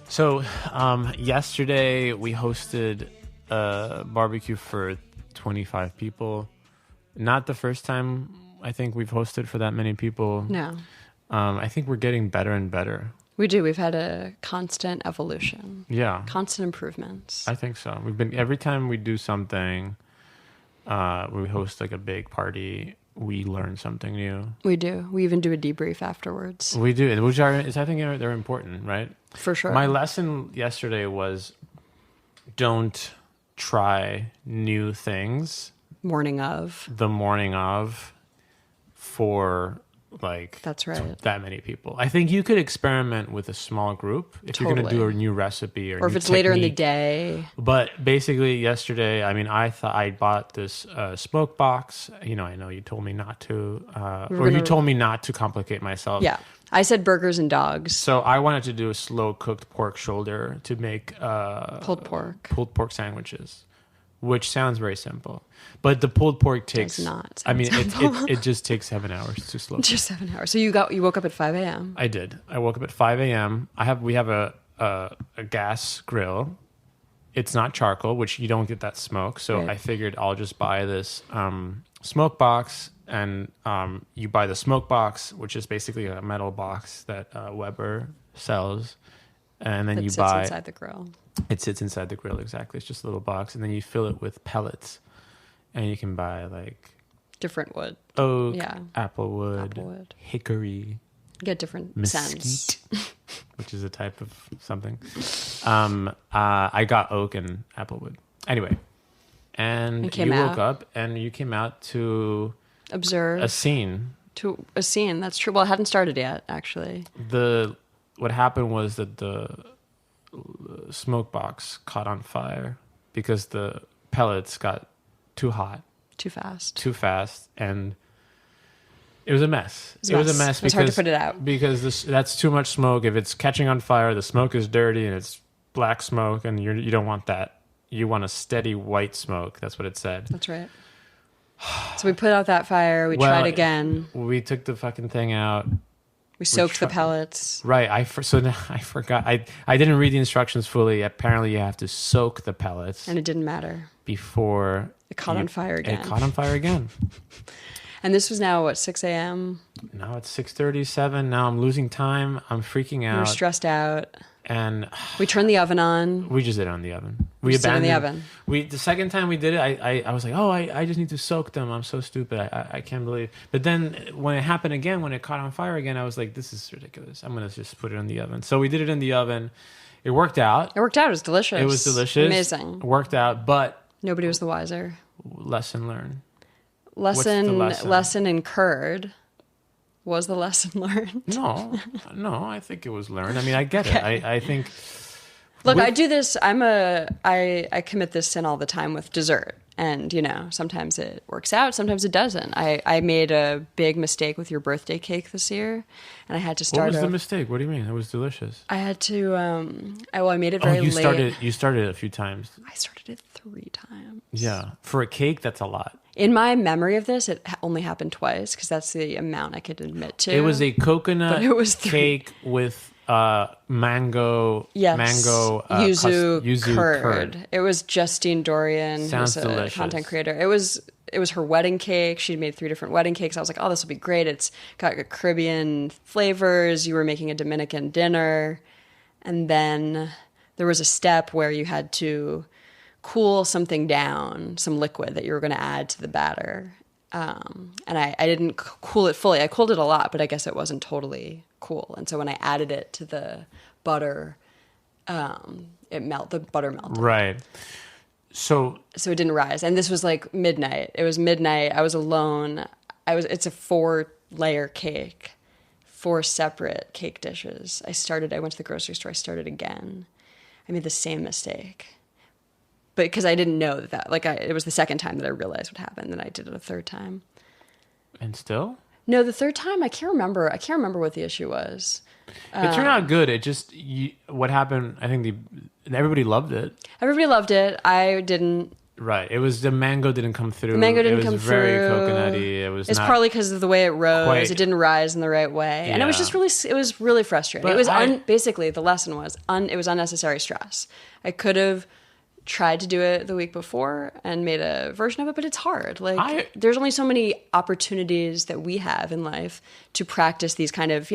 So, yesterday we hosted a barbecue for 25 people. Not the first time I think we've hosted for that many people. No. I think we're getting better and better. We do. We've had a constant evolution. Yeah. Constant improvements. I think so. Every time we do something, we host like a big party, we learn something new. We do. We even do a debrief afterwards. We do, which I think they're important, right? For sure. My lesson yesterday was don't try new things the morning of for like that's right. That many people. I think you could experiment with a small group if you're going to do a new recipe or if it's later in the day. But basically yesterday, I mean, I thought I bought this smoke box. You know, I know you told me not to, you told me not to complicate myself. Yeah. I said burgers and dogs. So I wanted to do a slow cooked pork shoulder to make pulled pork sandwiches, which sounds very simple. But the pulled pork takes not. I mean, it just takes 7 hours to slow. Just 7 hours. So you woke up at 5 a.m. I did. I woke up at 5 a.m. We have a gas grill. It's not charcoal, which you don't get that smoke. So right. I figured I'll just buy this smoke box, and you buy the smoke box, which is basically a metal box that Weber sells, and then you buy inside the grill. It sits inside the grill, exactly. It's just a little box, and then you fill it with pellets, and you can buy like different wood, oak, applewood, hickory. Get different mesquite, scents. Which is a type of something. I got oak and applewood. Anyway, and you woke up and you came out to observe a scene. That's true. Well, it hadn't started yet, actually. What happened was that the smoke box caught on fire because the pellets got too hot, too fast, and it was a mess. It was a mess. It's hard to put it out because that's too much smoke. If it's catching on fire, the smoke is dirty and it's black smoke, and you don't want that. You want a steady white smoke. That's what it said. That's right. So we put out that fire. We tried again. We took the fucking thing out. We soaked the pellets. Right. I forgot. I didn't read the instructions fully. Apparently, you have to soak the pellets. And it didn't matter. Before it caught on fire again. It caught on fire again. And this was now, 6 a.m.? Now it's 6:37. Now I'm losing time. I'm freaking out. We're stressed out. And we turned the oven on. We just did it on the oven. We did it in the oven. The second time we did it, I was like, I just need to soak them. I'm so stupid. I can't believe. But then when it happened again, when it caught on fire again, I was like, this is ridiculous. I'm going to just put it in the oven. So we did it in the oven. It worked out. It was delicious. It was delicious. Amazing. It worked out, but nobody was the wiser. Lesson learned. Lesson incurred. Was the lesson learned? No, I think it was learned. I mean, I get it. I think. Look, I do this. I commit this sin all the time with dessert, and sometimes it works out, sometimes it doesn't. I made a big mistake with your birthday cake this year, and I had to start. What was the mistake? What do you mean? It was delicious. I had to. I made it very late. You started it a few times. I started it 3 times. Yeah, for a cake, that's a lot. In my memory of this, it only happened twice because that's the amount I could admit to. It was a coconut cake with mango yuzu curd. It was Justine Dorian, who's a delicious content creator. It was her wedding cake. She'd made 3 different wedding cakes. I was like, oh, this will be great. It's got Caribbean flavors. You were making a Dominican dinner. And then there was a step where you had to cool something down, some liquid that you were going to add to the batter. And I didn't cool it fully. I cooled it a lot, but I guess it wasn't totally cool. And so when I added it to the butter, the butter melted. Right. So it didn't rise. And this was like midnight. It was midnight. I was alone. It's a 4-layer cake, 4 separate cake dishes. I went to the grocery store. I started again. I made the same mistake. But because I didn't know it was the second time that I realized what happened, then I did it a 3rd time. And still? No, the 3rd time, I can't remember. I can't remember what the issue was. It turned out good. It just, what happened, I think everybody loved it. Everybody loved it. I didn't. Right. It was the mango didn't come through. The mango didn't come through. It was very coconutty. It's partly because of the way it rose. Quite, it didn't rise in the right way, and it was just really frustrating. But it was basically the lesson was it was unnecessary stress. I could have tried to do it the week before and made a version of it, but it's hard. Like there's only so many opportunities that we have in life to practice these kind of,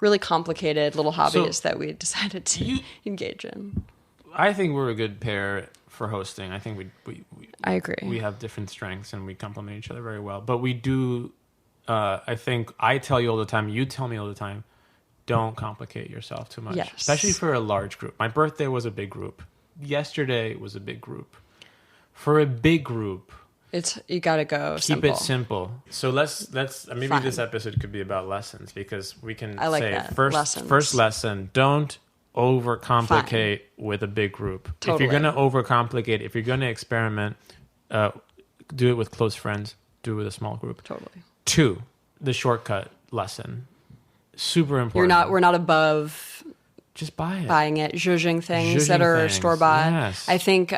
really complicated little hobbies that we decided to engage in. I think we're a good pair for hosting. I think I agree. We have different strengths and we complement each other very well. But we do, I think I tell you all the time, you tell me all the time, don't complicate yourself too much, especially for a large group. My birthday was a big group. Yesterday was a big group. For a big group, you gotta go keep it simple. So let's maybe Fine. This episode could be about lessons, because we can first lesson, don't overcomplicate with a big group. Totally. If you're going to overcomplicate, if you're going to experiment, do it with close friends, do it with a small group. Totally. 2, the shortcut lesson. Super important. We're not above just buying it, zhuzhing things that are store-bought. Yes. I think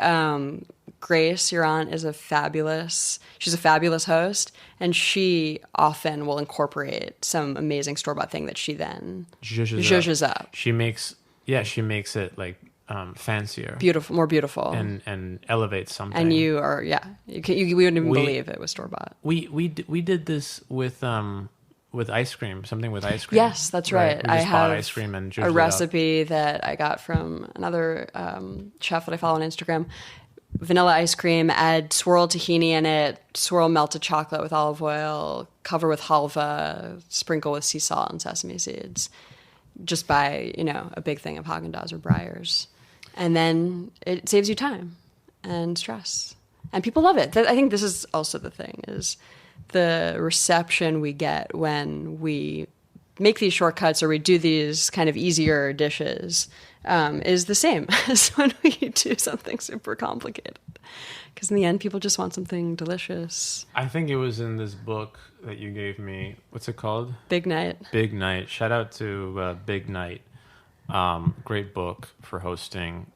Grace, your aunt, she's a fabulous host, and she often will incorporate some amazing store-bought thing that she then zhuzhes up. She makes it like fancier, more beautiful, and elevates something. And you wouldn't even believe it was store-bought. We did this with ice cream, something with ice cream. Yes, that's right. I have ice cream and a recipe that I got from another chef that I follow on Instagram. Vanilla ice cream, add swirl tahini in it, swirl melted chocolate with olive oil, cover with halva, sprinkle with sea salt and sesame seeds. Just buy, a big thing of Haagen-Dazs or Breyers. And then it saves you time and stress. And people love it. I think this is also the thing, is the reception we get when we make these shortcuts or we do these kind of easier dishes is the same as when we do something super complicated. Because in the end, people just want something delicious. I think it was in this book that you gave me. What's it called? Big Night. Big Night. Shout out to Big Night. Great book for hosting.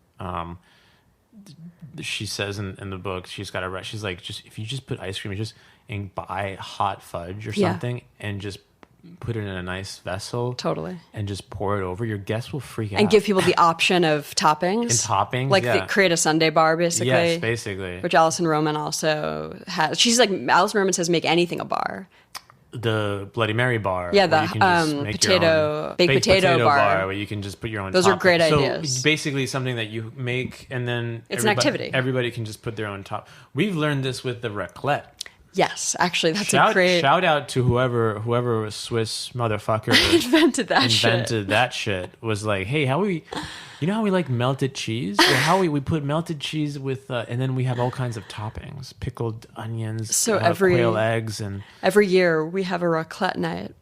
She says in the book, she's like, if you just put ice cream, and buy hot fudge or something and just put it in a nice vessel. Totally. And just pour it over, your guests will freak out. And give people the option of toppings. Like create a sundae bar, basically. Yes, basically. Which Alison Roman also has. She's like, Alison Roman says make anything a bar. The Bloody Mary bar. Yeah, the baked potato bar. Where you can just put your own Those topping. Are great ideas. So basically something that you make and then... It's an activity. Everybody can just put their own top. We've learned this with the raclette. Yes, actually, that's a great... Shout out to whoever was Swiss motherfucker invented that shit. Was like, hey, how we like melted cheese? Or how we put melted cheese with, and then we have all kinds of toppings, pickled onions, quail eggs, and every year we have a raclette night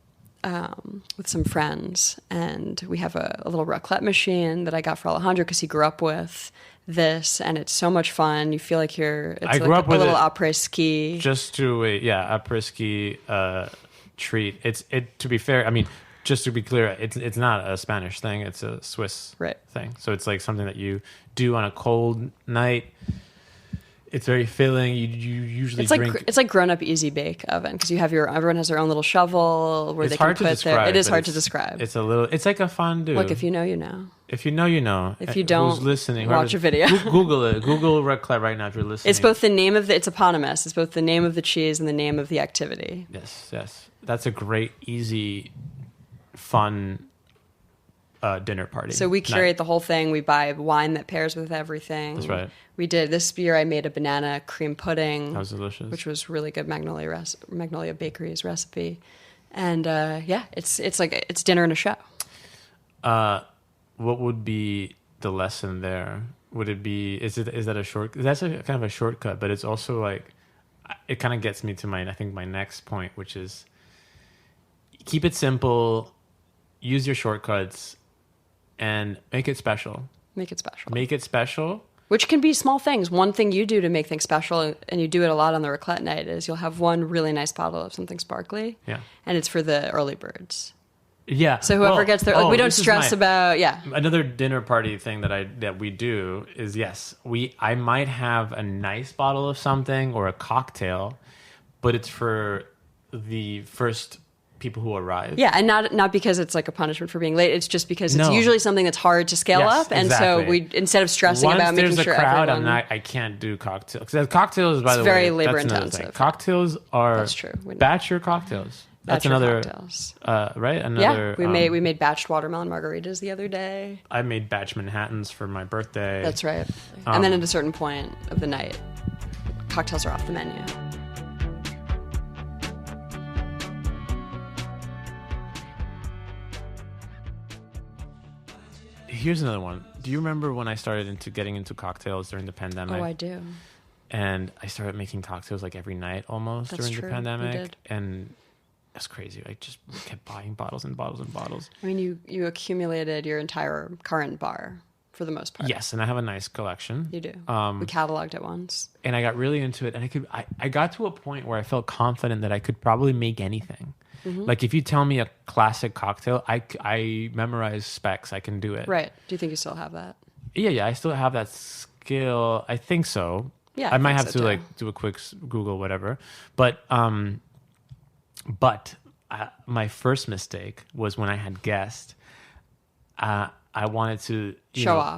with some friends, and we have a little raclette machine that I got for Alejandro because he grew up with this, and it's so much fun. You feel like it's like a little après-ski. Just to après-ski treat. To be fair, I mean, just to be clear, it's not a Spanish thing. It's a Swiss thing. So it's like something that you do on a cold night. It's very filling. You usually drink. It's like grown-up easy bake oven because everyone has their own little shovel where they can put their. It is hard to describe. It's like a fondue. Look, if you know, you know. If you know, you know. If you don't, who's listening? Watch a video. Google it. Google raclette right now if you're listening. It's both the name of it's eponymous. It's both the name of the cheese and the name of the activity. Yes. That's a great, easy, fun dinner party. So we curate the whole thing. We buy wine that pairs with everything. That's right. We did this year. I made a banana cream pudding. That was delicious. Which was really good. Magnolia Bakery's recipe, and it's dinner and a show. What would be the lesson there? Would it be is that a short? That's a kind of a shortcut, but it's also like it kind of gets me to my next point, which is keep it simple, use your shortcuts, and make it special. Make it special. Make it special. Which can be small things. One thing you do to make things special, and you do it a lot on the raclette night, is you'll have one really nice bottle of something sparkly. Yeah. And it's for the early birds. Yeah. So whoever gets there, like, we don't this is stress about, another dinner party thing that we do is, yes, I might have a nice bottle of something or a cocktail, but it's for the first people who arrive. Yeah, and not because it's like a punishment for being late. It's just because it's No. usually something that's hard to scale Yes, up, and exactly. so we, instead of stressing Once about making there's sure a crowd, everyone, I can't do cocktails. 'Cause cocktails, by the way, very labor that's another intensive. thing. Cocktails are That's true. batcher cocktails. That's Batcher another cocktails. right. Another. we made batched watermelon margaritas the other day. I made batch Manhattans for my birthday. That's right. And then at a certain point of the night, cocktails are off the menu. Here's another one. Do you remember when I started getting into cocktails during the pandemic? Oh, I do. And I started making cocktails like every night almost That's during true. the You pandemic. did. And that's crazy. I just kept buying bottles and bottles and bottles. I mean, you accumulated your entire current bar for the most part. Yes, and I have a nice collection. You do. We cataloged it once. And I got really into it. And I got to a point where I felt confident that I could probably make anything. Mm-hmm. Like if you tell me a classic cocktail, I memorize specs. I can do it. Right. Do you think you still have that? Yeah. I still have that skill. I think so. Yeah, I might think have so, to too. like do a quick Google, whatever. But my first mistake was when I had guests. I wanted to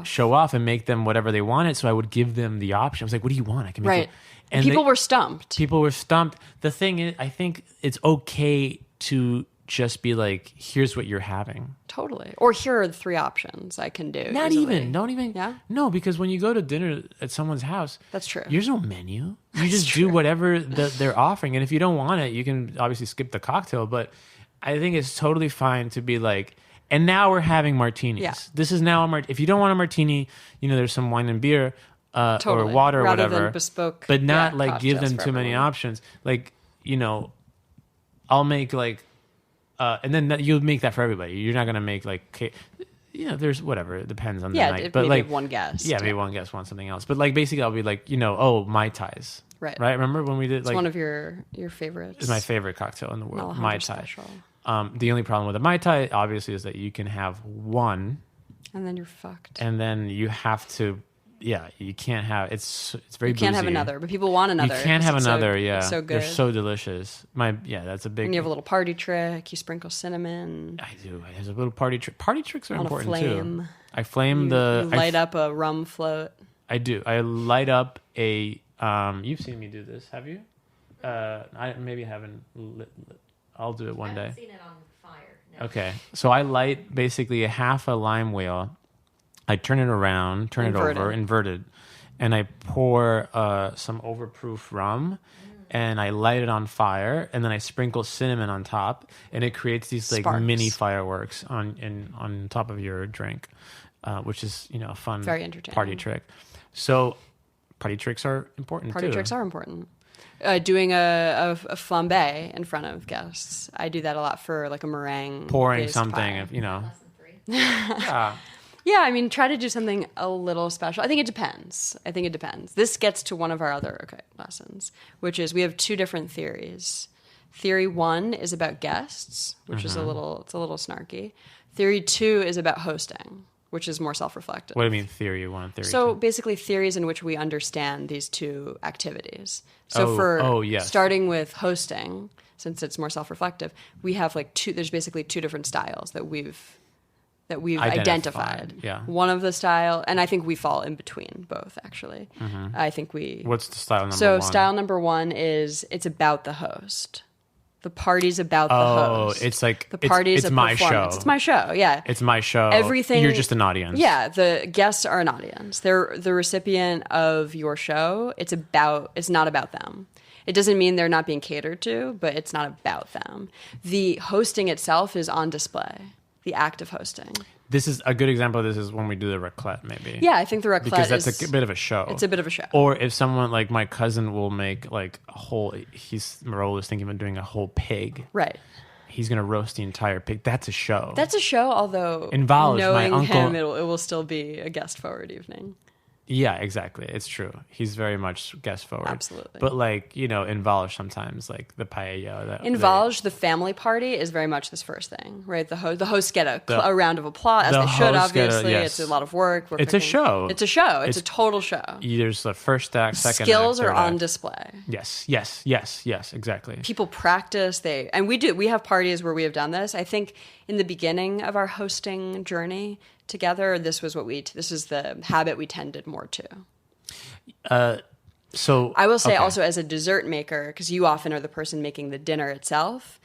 show off and make them whatever they wanted. So I would give them the option. I was like, "What do you want? I can make Right. it." And People were stumped. People were stumped. The thing is, I think it's okay to just be like, "Here's what you're having." Totally. Or here are the 3 options I can do. Not easily. even. Don't even. Yeah? No, because when you go to dinner at someone's house, That's true. There's no menu. You just do whatever they're offering, and if you don't want it, you can obviously skip the cocktail. But I think it's totally fine to be like, and now we're having martinis. Yeah. This is now a martini. If you don't want a martini, there's some wine and beer or Totally. water or Rather whatever. than bespoke, but not like give cocktails them for too many everyone. options. Like I'll make like, and then you'll make that for everybody. You're not gonna make like. There's whatever. It depends on the night. But maybe like one guest. Yeah, maybe one guest wants something else. But like basically, I'll be like, Mai Tais. Right. Remember when we did It's like one of your favorites. it's my favorite cocktail in the world, Mai Tai. Special. The only problem with a Mai Tai, obviously, is that you can have one, And then you're fucked. and then you have to. Yeah, you can't have. It's very. You can't have boozy. another, but people want another. You can't have 'cause it's another. It's so good. They're so delicious. That's a big. And you have a little party trick. You sprinkle cinnamon I do. There's a little party trick. Party tricks are on a important flame. too. I flame You light up a rum float. I do. I light up a. You've seen me do this, have you? I maybe haven't. I'll do it one day. I've seen it on fire. No. Okay, so I light basically a half a lime wheel. I turn it around, turn it over, inverted, and I pour some overproof rum, and I light it on fire, and then I sprinkle cinnamon on top, and it creates these like Sparks. mini fireworks on top of your drink, which is a fun Very entertaining. party trick. So party tricks are important Party too. tricks are important. Doing a flambe in front of guests. I do that a lot for like a meringue. pouring based something, pie. Lesson 3. Yeah. Yeah, I mean, try to do something a little special. I think it depends. This gets to one of our other lessons, which is we have 2 different theories. Theory 1 is about guests, which is a little snarky. Theory 2 is about hosting, which is more self-reflective. What do you mean theory 1, theory So 2? basically, theories in which we understand these 2 activities. So yes. starting with hosting, since it's more self-reflective, we have like 2. There's basically 2 different styles that we've identified. Yeah. One of the style, and I think we fall in between both. Actually, I think we. What's the style number So 1? style number 1 is it's about the host. The party's about the host. It's like the party's it's a my performance. show. It's my show. Yeah. It's my show. Everything. You're just an audience. Yeah, the guests are an audience. They're the recipient of your show. It's not about them. It doesn't mean they're not being catered to, but it's not about them. The hosting itself is on display. The act of hosting. This is a good example of this is when we do the raclette, maybe. Yeah, I think the raclette because that's a bit of a show. It's a bit of a show. Or if someone like my cousin will make like a whole, Raul is thinking of doing a whole pig. Right. He's gonna roast the entire pig. That's a show. That's a show, although Involves my knowing uncle- him, it will still be a guest forward evening. Yeah, exactly. It's true. He's very much guest forward. Absolutely. But like, in Volge sometimes, like the paella. In Volge, the family party is very much this first thing, right? The hosts get a round of applause, as the they should, hosts get obviously. yes. It's a lot of work. It's a show. It's a show. It's a total show. There's the first act, second Skills act, are third on act. display. Yes, exactly. People practice. We have parties where we have done this. I think in the beginning of our hosting journey together, this is the habit we tended more to. So I will say okay. also as a dessert maker, because you often are the person making the dinner itself,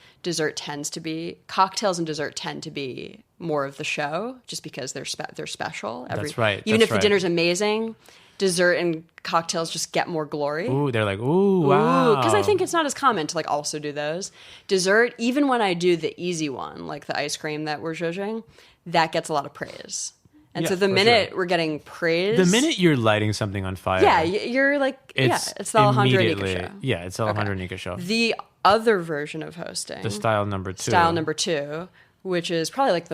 cocktails and dessert tend to be more of the show, just because they're special. That's right. Even That's if the dinner's amazing, dessert and cocktails just get more glory. Ooh, they're like, ooh, wow. Because I think it's not as common to like also do those. Dessert, even when I do the easy one, like the ice cream that we're judging, that gets a lot of praise. And Yeah, so the for minute sure. we're getting praise, The minute you're lighting something on fire, yeah, you're like, it's the Alejandro Nika show. Yeah, it's the Alejandro Nika show. The other version of hosting, The style number two, which is probably like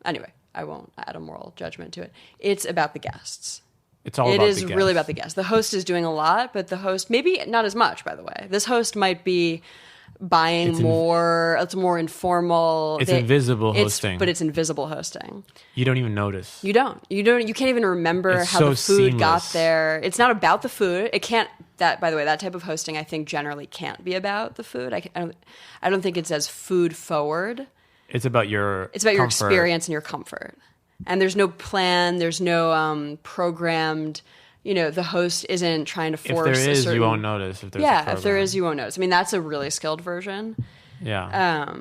anyway, I won't add a moral judgment to it. It's about the guests. It's all It about is the guest. really about the guest. The host is doing a lot, but the host, maybe not as much, by the way. This host might be buying more. It's more informal. It's invisible hosting. But it's invisible hosting. You don't even notice. You can't even remember It's how so the food got seamless. there. It's not about the food. It can't, by the way, that type of hosting I think generally can't be about the food. I don't think it's as food forward. It's about your It's about your comfort. experience and your comfort. And there's no plan, there's no programmed, the host isn't trying to If force there is, a certain... you won't notice. If there's a if there program. is, you won't notice. I mean, that's a really skilled version. Yeah.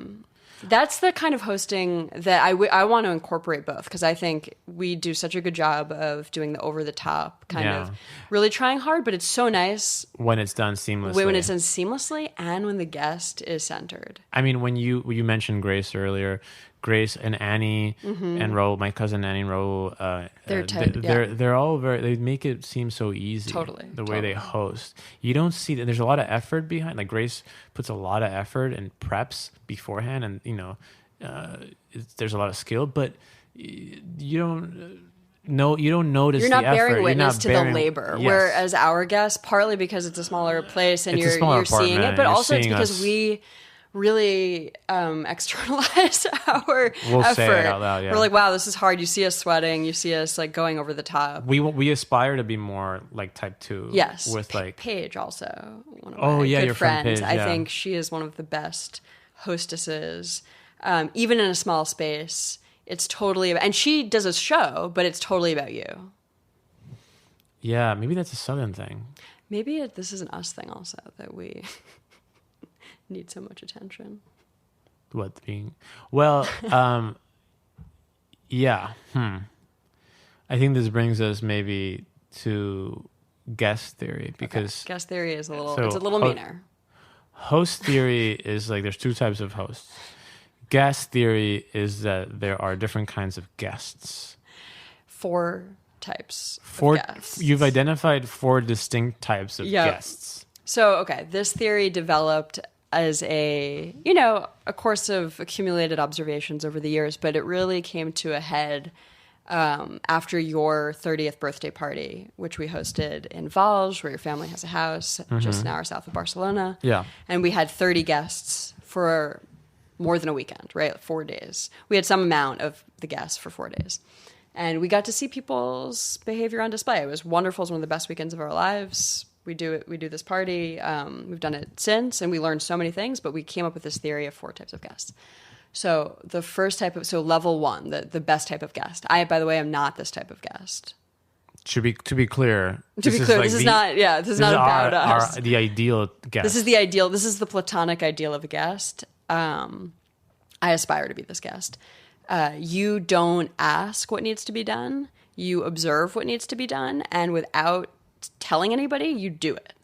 That's the kind of hosting that I want to incorporate both, because I think we do such a good job of doing the over-the-top kind Yeah. of really trying hard, but it's so nice When it's done seamlessly. when it's done seamlessly and when the guest is centered. I mean, when you mentioned Grace earlier, Grace and Annie and Raul, my cousin Annie and Raul, they're all they make it seem so easy. Totally, the way they host, you don't see that there's a lot of effort behind. Like Grace puts a lot of effort and preps beforehand, and there's a lot of skill, but you don't. No, you don't notice. You're not the effort. bearing witness You're to not the bearing, labor. yes. Whereas our guests, partly because it's a smaller place and It's a smaller you're seeing apartment, it, but you're also it's seeing because us. we really externalize our We'll effort. say it out loud, yeah. We're like, wow, this is hard. You see us sweating. You see us like going over the top. We aspire to be more like type 2. Yes. With like Paige also, one of Oh, my yeah, good your friend friends. Paige, I yeah. think she is one of the best hostesses, even in a small space. It's totally about, and she does a show, but it's totally about you. yeah, maybe that's a Southern thing. Maybe this is an us thing also, that we need so much attention. What being well, yeah. I think this brings us maybe to guest theory, because Guest theory is So, it's a little meaner. host theory is like there's two types of hosts. Guest theory is that there are different kinds of guests. 4 types of guests. You've identified 4 distinct types of Yep. guests. So, okay, this theory developed as a course of accumulated observations over the years, but it really came to a head after your 30th birthday party, which we hosted in Valls, where your family has a house just an hour south of Barcelona. Yeah. And we had 30 guests for more than a weekend, right? 4 days. We had some amount of the guests for 4 days. And we got to see people's behavior on display. It was wonderful. It was one of the best weekends of our lives. We do this party. We've done it since, and we learned so many things, but we came up with this theory of 4 types of guests. So the first type of, level 1, the best type of guest. I, by the way, am not this type of guest. To be clear, This is not about us. the ideal guest. This is the ideal. This is the platonic ideal of a guest. I aspire to be this guest. You don't ask what needs to be done. You observe what needs to be done, and without telling anybody, you do it.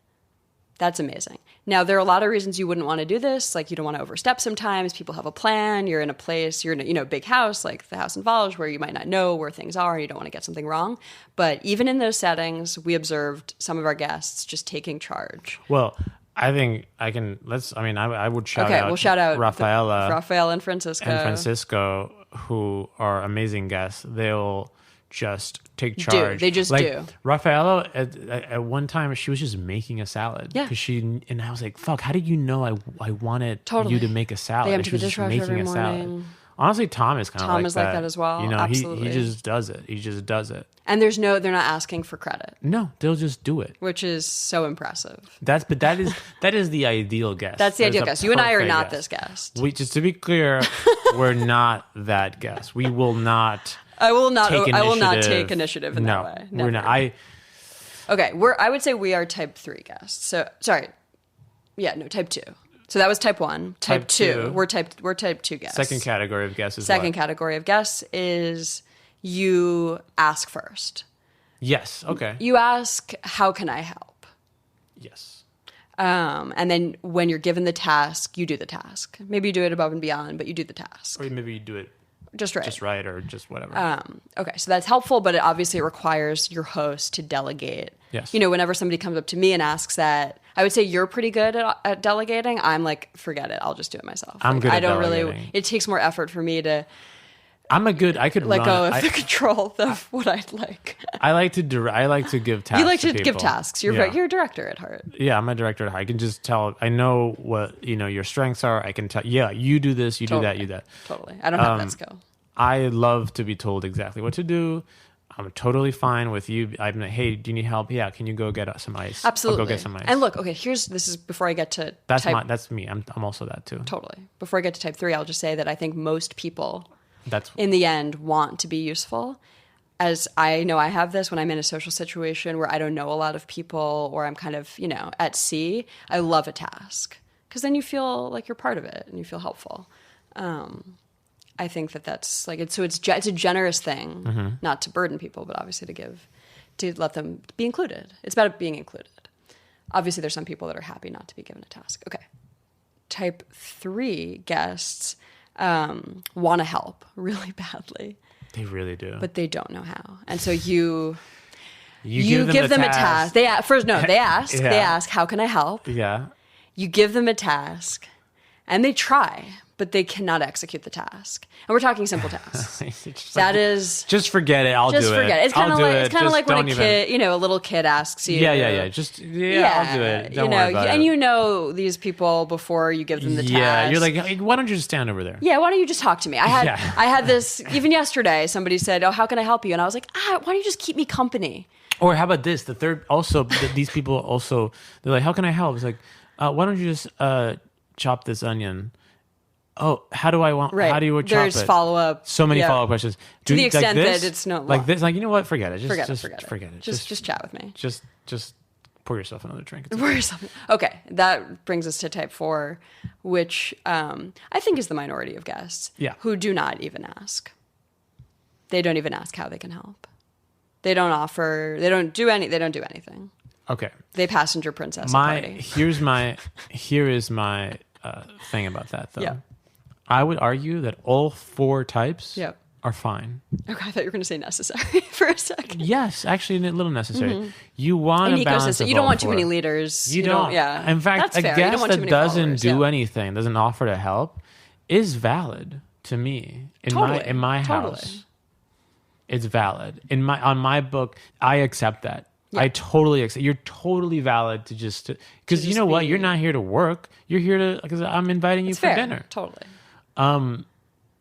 That's amazing. Now, there are a lot of reasons you wouldn't want to do this. Like, you don't want to overstep sometimes. People have a plan. You're in a place, you're in a big house, like the house in Valge, where you might not know where things are. You don't want to get something wrong. But even in those settings, we observed some of our guests just taking charge. Well, I think I can. I would shout out. We'll shout out Rafaela, Rafael and Francisco. who are amazing guests. They'll just take charge. They just do. Raffaello, at one time, she was just making a salad. Yeah. And I was like, fuck, how did you know I wanted you to make a salad? They And empty she was the just dishwasher making every a salad. morning. Honestly, Tom is kind of Tom is like that as well. You know, Absolutely. he just does it. He just does it. And they're not asking for credit, No, they'll just do it. which is so impressive. That is the ideal guest. That's the That is ideal a guest. You and I are perfect not this guest. We just to be clear, we're not that guest. We will not. I will not initiative. take initiative in that way. We're Never. not. Okay, I would say we are type 3 guests. So sorry. Yeah, no, type 2. So that was type 1. Type 2. We're type 2 guests. Second category of guests is Second what? category of guests is you ask first. Yes. Okay. You ask, how can I help? Yes. And then when you're given the task, you do the task. Maybe you do it above and beyond, but you do the task. Or maybe you do it just right. or just whatever. Okay, so that's helpful, but it obviously requires your host to delegate. Yes. You know, whenever somebody comes up to me and asks that, I would say you're pretty good at delegating. I'm like, forget it. I'll just do it myself. I'm good I at don't delegating. really. It takes more effort for me to I could let run. go of the control of what I'd like. I like to give tasks. You like to people. give tasks. You're a director at heart. Yeah, I'm a director at heart. I can just tell. I know what your strengths are. I can tell. Yeah, you do this. You do that. You do that. Totally. I don't have that skill. I love to be told exactly what to do. I'm totally fine with you. I'm like, hey, do you need help? Yeah, can you go get some ice? Absolutely. I'll go get some ice. And look, okay, this is before I get to that's me. I'm also that too. Totally. Before I get to type 3, I'll just say that I think most people That's in the end want to be useful. As I know I have this when I'm in a social situation where I don't know a lot of people or I'm kind of, at sea, I love a task because then you feel like you're part of it and you feel helpful. I think that's like it's a generous thing, not to burden people, but obviously to let them be included. It's about being included. Obviously, there's some people that are happy not to be given a task. Okay, type 3 guests want to help really badly. They really do, but they don't know how, and so you give them a task. They ask, Yeah. They ask, how can I help? Yeah. You give them a task, and they try. But they cannot execute the task, and we're talking simple tasks. Just forget it. I'll do it. Just forget it. It's kind of like when a kid, a little kid asks you. Yeah. I'll do it. Don't worry about it. And these people before you give them the task. Yeah, you're like, hey, why don't you just stand over there? Yeah, why don't you just talk to me? I had this even yesterday. Somebody said, "Oh, how can I help you?" And I was like, why don't you just keep me company? Or how about this? The third, also, these people also, they're like, how can I help? It's like, why don't you just chop this onion? Oh, how do you chop it? There's follow-up. So many follow-up questions. To the extent that it's not like this. Like, you know what? Forget it. Forget it. Just chat with me. Just pour yourself another drink. Okay, that brings us to type 4, which I think is the minority of guests. Yeah. Who do not even ask. They don't even ask how they can help. They don't offer. They don't do anything. Okay. They passenger princess a party. Here is my thing about that though. Yeah. I would argue that all 4 types are fine. Okay, I thought you were going to say necessary for a second. Yes, actually, a little necessary. You want a balance of you don't all want too 4. many leaders. You don't. Yeah. In fact, that's a fair. You don't guest want too that many doesn't followers. do anything, doesn't offer to help, is valid to me in my house. It's valid on my book. I accept that. Yeah. I totally accept. You're totally valid to just because you know what? You're not here to work. You're here to because I'm inviting you for dinner. Totally.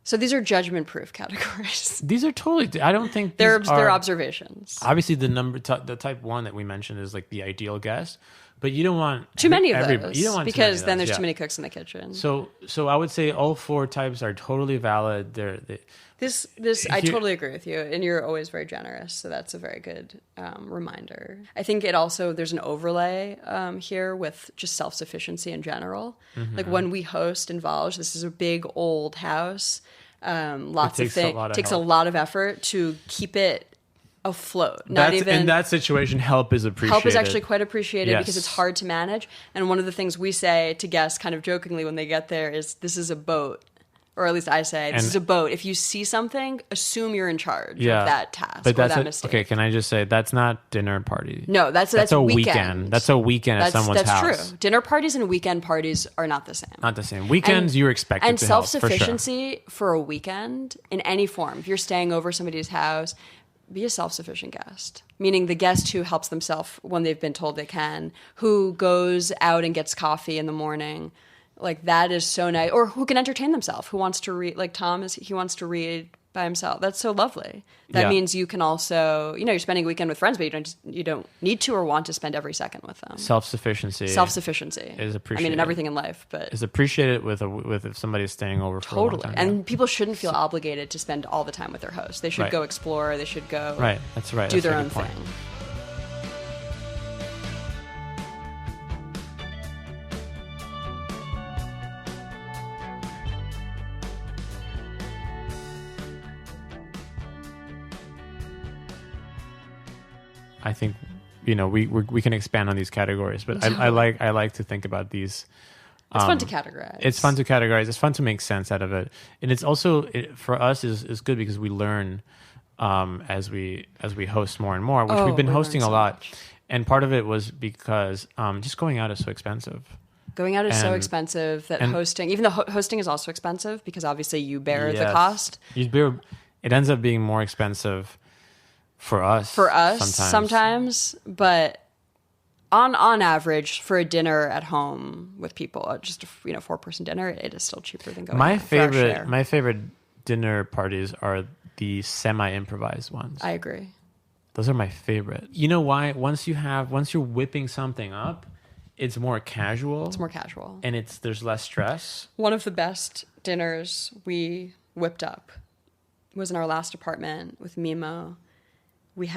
So these are judgment-proof categories. These are totally. I don't think they're observations. Obviously, the type 1 that we mentioned is like the ideal guest, but you don't want too many of those. You don't want because then there's too many cooks in the kitchen. So I would say all 4 types are totally valid. I totally agree with you, and you're always very generous, so that's a very good reminder. I think there's an overlay here with just self-sufficiency in general. Mm-hmm. Like when we host in Volge, this is a big old house, lots of things. It takes a lot of effort to keep it afloat. In that situation, help is appreciated. Help is actually quite appreciated because it's hard to manage. And one of the things we say to guests kind of jokingly when they get there is, this is a boat. Or at least I say, this is a boat. If you see something, assume you're in charge of that task or that mistake. Okay, can I just say, that's not dinner party. No, that's a weekend. That's a weekend at someone's house. That's true. Dinner parties and weekend parties are not the same. Not the same. Weekends, you're expected to help, for sure. And self-sufficiency for a weekend in any form. If you're staying over somebody's house, be a self-sufficient guest, meaning the guest who helps themselves when they've been told they can, who goes out and gets coffee in the morning. Like, that is so nice. Or who can entertain themselves, who wants to read, like Tom he wants to read by himself. That's so lovely. That means you can also, you're spending a weekend with friends, but you don't need to or want to spend every second with them. Self-sufficiency is appreciated. In everything in life, but is appreciated with if somebody's staying over for a long time. And people shouldn't feel obligated to spend all the time with their host. They should go explore. They should go That's right. do their own thing. I think, we can expand on these categories, but I like to think about these. It's fun to categorize. It's fun to categorize. It's fun to make sense out of it, and it's also for us is good because we learn as we host more and more, which we've been hosting a lot, much. And part of it was because just going out is so expensive. Going out is so expensive that hosting, even though hosting is also expensive because obviously you bear the cost. It ends up being more expensive. For us sometimes, but on average, for a dinner at home with people, just a 4-person dinner, it is still cheaper than going. My favorite dinner parties are the semi-improvised ones. I agree. Those are my favorite. You know why? Once you're whipping something up, it's more casual. It's more casual, and there's less stress. One of the best dinners we whipped up was in our last apartment with Mimo. We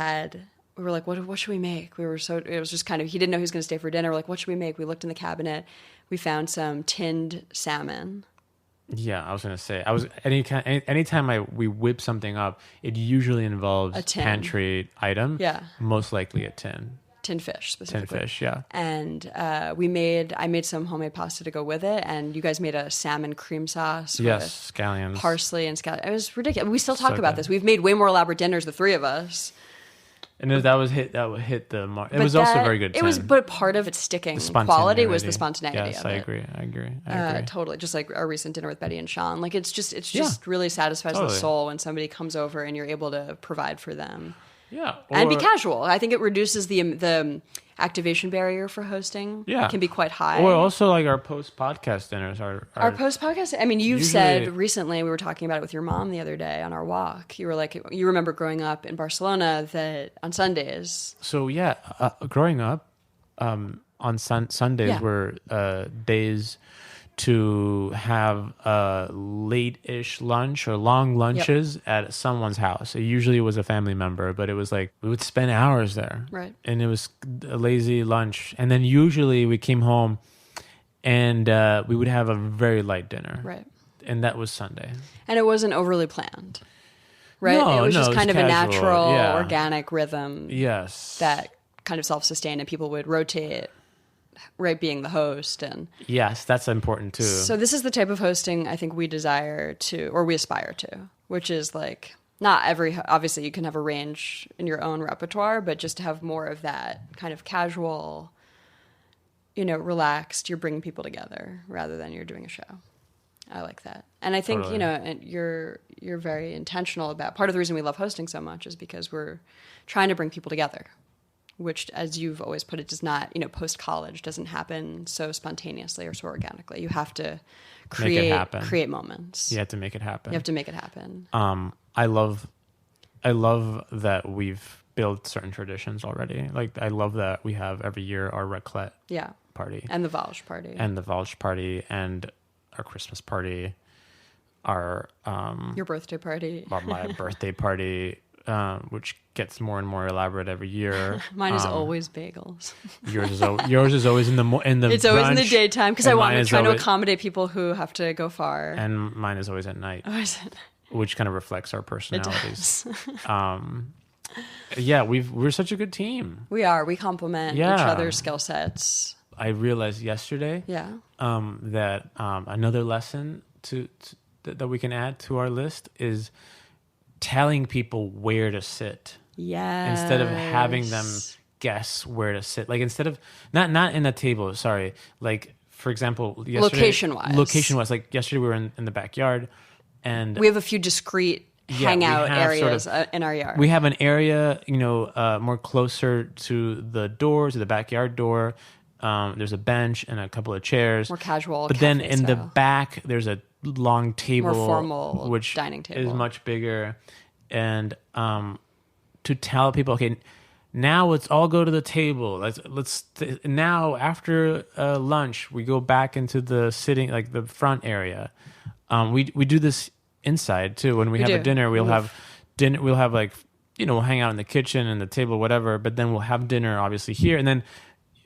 were like, what should we make? It was just kind of, he didn't know he was going to stay for dinner. We're like, what should we make? We looked in the cabinet. We found some tinned salmon. Yeah, I was going to say, anytime we whip something up, it usually involves a pantry item. Yeah. Most likely a tin. Tinned fish, specifically. Tinned fish, yeah. And I made some homemade pasta to go with it, and you guys made a salmon cream sauce. Yes, scallions. Parsley and scallions. It was ridiculous. We still talk about this. We've made way more elaborate dinners, the three of us. And that would hit the mark. It was also very good. But part of its sticking quality was the spontaneity. Yes, of I it. agree. Totally. Just like our recent dinner with Betty and Sean. Like it's just really satisfies the soul when somebody comes over and you're able to provide for them. Yeah, and be casual. I think it reduces the activation barrier for hosting. Yeah, it can be quite high. Or also like our post podcast dinners are our post podcast. I mean, you've said recently, we were talking about it with your mom the other day on our walk. You were like, you remember growing up in Barcelona that on Sundays. So yeah, growing up on Sundays were days to have a late-ish lunch or long lunches at someone's house. It usually was a family member, but it was like we would spend hours there. Right. And it was a lazy lunch. And then usually we came home and we would have a very light dinner. Right. And that was Sunday. And it wasn't overly planned. Right? It was just kind of casual, a natural, organic rhythm. Yes. That kind of self-sustained, and people would rotate. Right, being the host. And yes, that's important too. So this is the type of hosting I think we desire to, or we aspire to, which is like not obviously you can have a range in your own repertoire, but just to have more of that kind of casual, relaxed, you're bringing people together rather than you're doing a show. I like that. And I think, and you're very intentional about, part of the reason we love hosting so much is because we're trying to bring people together. Which, as you've always put it, does not, post-college doesn't happen so spontaneously or so organically. You have to create moments. You have to make it happen. I love that we've built certain traditions already. Like, I love that we have every year our raclette party. And the Valge party. And our Christmas party. Your birthday party. My birthday party. Which gets more and more elaborate every year. Mine is always bagels. Yours is always in the It's brunch, always in the daytime because I want to try to accommodate people who have to go far. And mine is always at night, which kind of reflects our personalities. We're such a good team. We are. We complement each other's skill sets. I realized yesterday, that another lesson that we can add to our list is telling people where to sit. Yes. Instead of having them guess where to sit. Like, instead of not in a table, sorry. Like, for example, yesterday, location wise. Like, yesterday we were in the backyard, and we have a few discrete hangout have areas in our yard. We have an area, more closer to the door, to the backyard door. There's a bench and a couple of chairs. More casual. But then cafe in the style. back, there's a long table, More formal which dining table. is much bigger. And to tell people, okay, now let's all go to the table. Now after lunch, we go back into the sitting, like the front area. We do this inside too. When we have a dinner, we'll have dinner. We'll have we'll hang out in the kitchen and the table, whatever. But then we'll have dinner obviously here, and then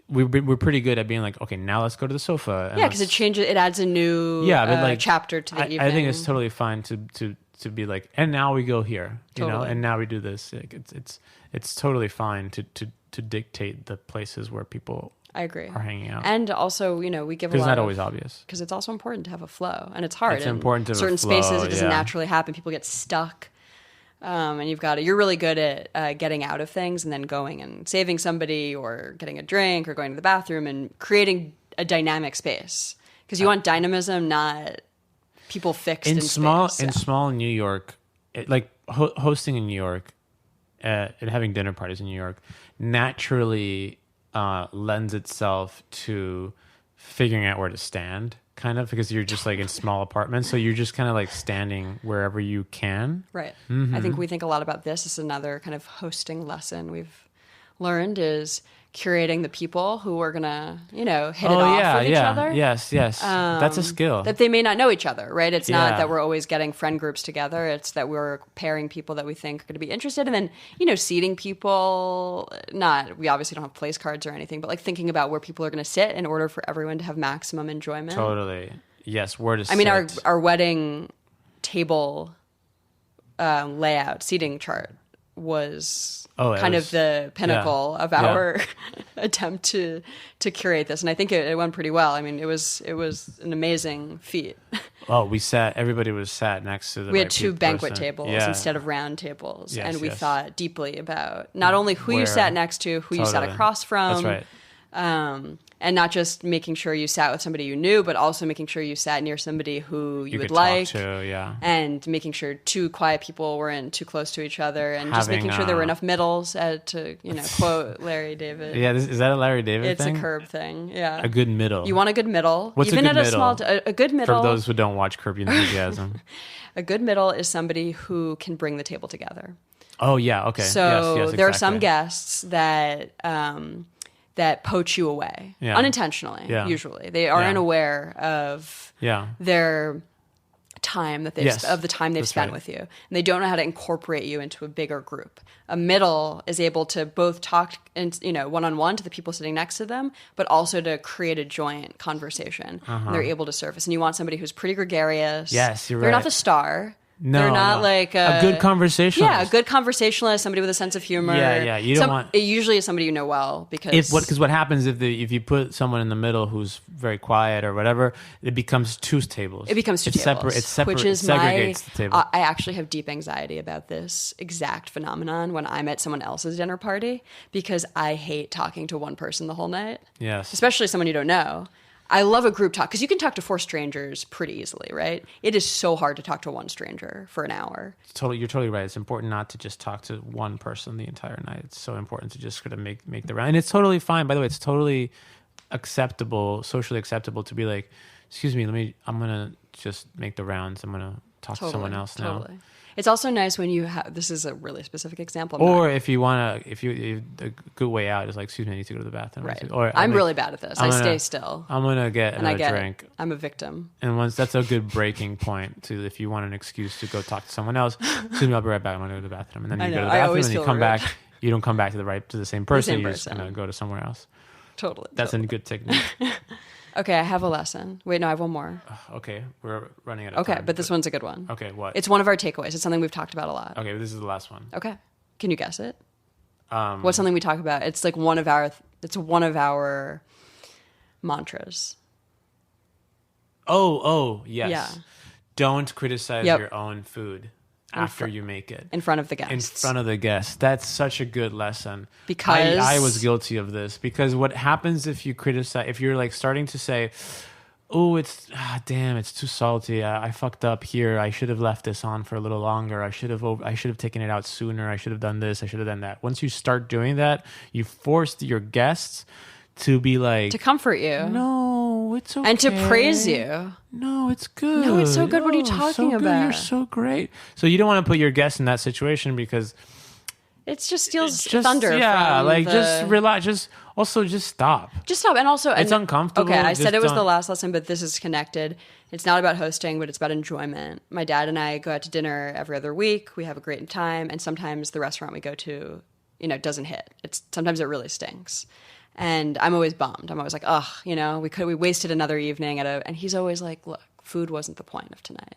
we're pretty good at being like, okay, now let's go to the sofa. Yeah, because it changes. It adds a new chapter to the evening. I think it's totally fine to be like, and now we go here, and now we do this. It's totally fine to dictate the places where people I agree. are hanging out. And also, we give a lot because it's not always obvious. Because it's also important to have a flow, and it's hard. It's important to have certain a flow, spaces. It doesn't naturally happen. People get stuck, and you're really good at getting out of things and then going and saving somebody or getting a drink or going to the bathroom and creating a dynamic space. Because you want dynamism, not people fixed in small space. in small New York, hosting in New York, and having dinner parties in New York naturally lends itself to figuring out where to stand, kind of, because you're just like in small apartments, so you're just kind of like standing wherever you can. Right. Mm-hmm. I think we think a lot about this. This is another kind of hosting lesson we've learned is curating the people who are gonna, hit it off with each other. Yes. That's a skill. That they may not know each other, right? It's not that we're always getting friend groups together. It's that we're pairing people that we think are going to be interested, and then seating people. We obviously don't have place cards or anything, but like thinking about where people are going to sit in order for everyone to have maximum enjoyment. Totally. Yes. Where to sit. I mean, our wedding table layout seating chart was kind of the pinnacle of our attempt to curate this, and I think it went pretty well. I mean, it was an amazing feat. Oh, everybody was sat next to the We had two banquet tables instead of round tables, and we thought deeply about not only who you sat next to, who you sat across from. That's right. And not just making sure you sat with somebody you knew, but also making sure you sat near somebody who you would could like. talk to, yeah. And making sure two quiet people weren't too close to each other, and just making sure there were enough middles to quote Larry David. Yeah, is that a Larry David thing? It's a Curb thing. Yeah, a good middle. You want a good middle. What's even a good at middle? A good middle. For those who don't watch Curb Your Enthusiasm, a good middle is somebody who can bring the table together. Oh yeah, okay. So yes, there are exactly. some guests that poach you away unintentionally. Yeah. Usually, they aren't aware of their time that of the time they've spent with you, and they don't know how to incorporate you into a bigger group. A middle is able to both talk and one-on-one to the people sitting next to them, but also to create a joint conversation. And they're able to surface. And you want somebody who's pretty gregarious. Yes, you're They're right. not the star. No, they're not like a good conversationalist. Yeah, a good conversationalist, somebody with a sense of humor. Yeah. You don't want. It usually is somebody you know well because What happens if you put someone in the middle who's very quiet or whatever, it becomes two tables. It becomes two tables. It's separate. Which is it segregates the table. I actually have deep anxiety about this exact phenomenon when I'm at someone else's dinner party because I hate talking to one person the whole night. Yes. Especially someone you don't know. I love a group talk because you can talk to four strangers pretty easily, right? It is so hard to talk to one stranger for an hour. You're totally right. It's important not to just talk to one person the entire night. It's so important to just sort of make the round. And it's totally fine. By the way, it's totally acceptable, socially acceptable to be like, excuse me, I'm going to just make the rounds. I'm going to talk to someone else now. Totally. It's also nice when you have, this is a really specific example. If you want to, a good way out is like, excuse me, I need to go to the bathroom. Right. Or I'm really bad at this. I stay still. I'm going to get another drink. I'm a victim. And that's a good breaking point to, if you want an excuse to go talk to someone else, excuse me, I'll be right back. I'm going to go to the bathroom. And then you go to the bathroom and you come back. You don't come back to the same person. You're just going to go to somewhere else. Totally. That's a good technique. Okay, I have a lesson. Wait, no, I have one more. Okay, we're running out of time. Okay, but this one's a good one. Okay, what? It's one of our takeaways. It's something we've talked about a lot. Okay, this is the last one. Okay. Can you guess it? What's something we talk about? It's like one of our mantras. Oh, yes. Yeah. Don't criticize your own food after you make it. In front of the guests. In front of the guests. That's such a good lesson. Because I was guilty of this. Because what happens if you criticize, if you're like starting to say, oh, damn, it's too salty. I fucked up here. I should have left this on for a little longer. I should have taken it out sooner. I should have done this. I should have done that. Once you start doing that, you force your guests to be like, to comfort you. no, it's okay. And to praise you. No, it's good. No, it's so good. What are you Oh, talking so good. about? You're so great. So you don't want to put your guests in that situation because It just steals just thunder. yeah, from like the... just relax. Just stop. Just stop. And also, It's uncomfortable. Okay, I said Just it was the don't- last lesson, but this is connected. It's not about hosting, but it's about enjoyment. My dad and I go out to dinner every other week. We have a great time, and sometimes the restaurant we go to, doesn't hit. Sometimes it really stinks, and I'm always bummed. I'm always like, oh, we wasted another evening and he's always like, look, food wasn't the point of tonight.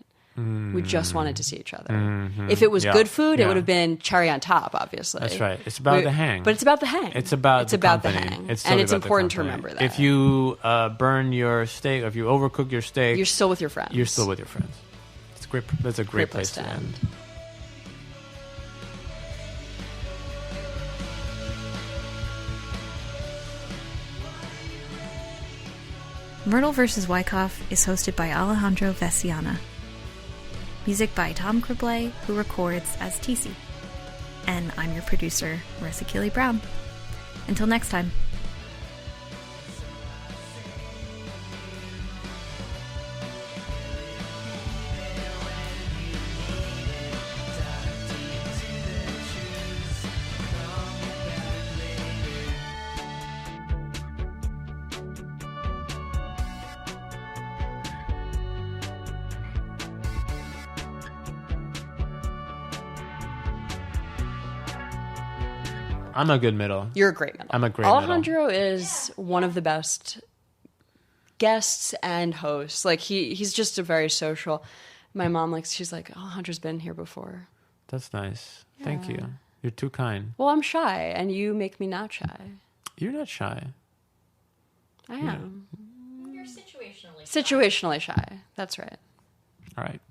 We just wanted to see each other. Mm-hmm. If it was Yeah. good food, Yeah. it would have been cherry on top, obviously. That's right. It's about the hang. But it's about the hang. It's about the the company. hang. It's and totally it's about the important to company. remember that. If you burn your steak, or if you overcook your steak, You're still with your friends. you're still with your friends. It's great. That's a great place to end. Myrtle vs. Wyckoff is hosted by Alejandro Veciana. Music by Tom Criblay, who records as TC. And I'm your producer, Marissa Keeley Brown. Until next time. I'm a good middle. You're a great middle. I'm a great Alejandro is one of the best guests and hosts. Like he's just a very social. My mom she's like, Alejandro's been here before. That's nice. Thank you. You're too kind. Well, I'm shy, and you make me not shy. You're not shy. I am. You're situationally. Situationally shy. That's right. All right.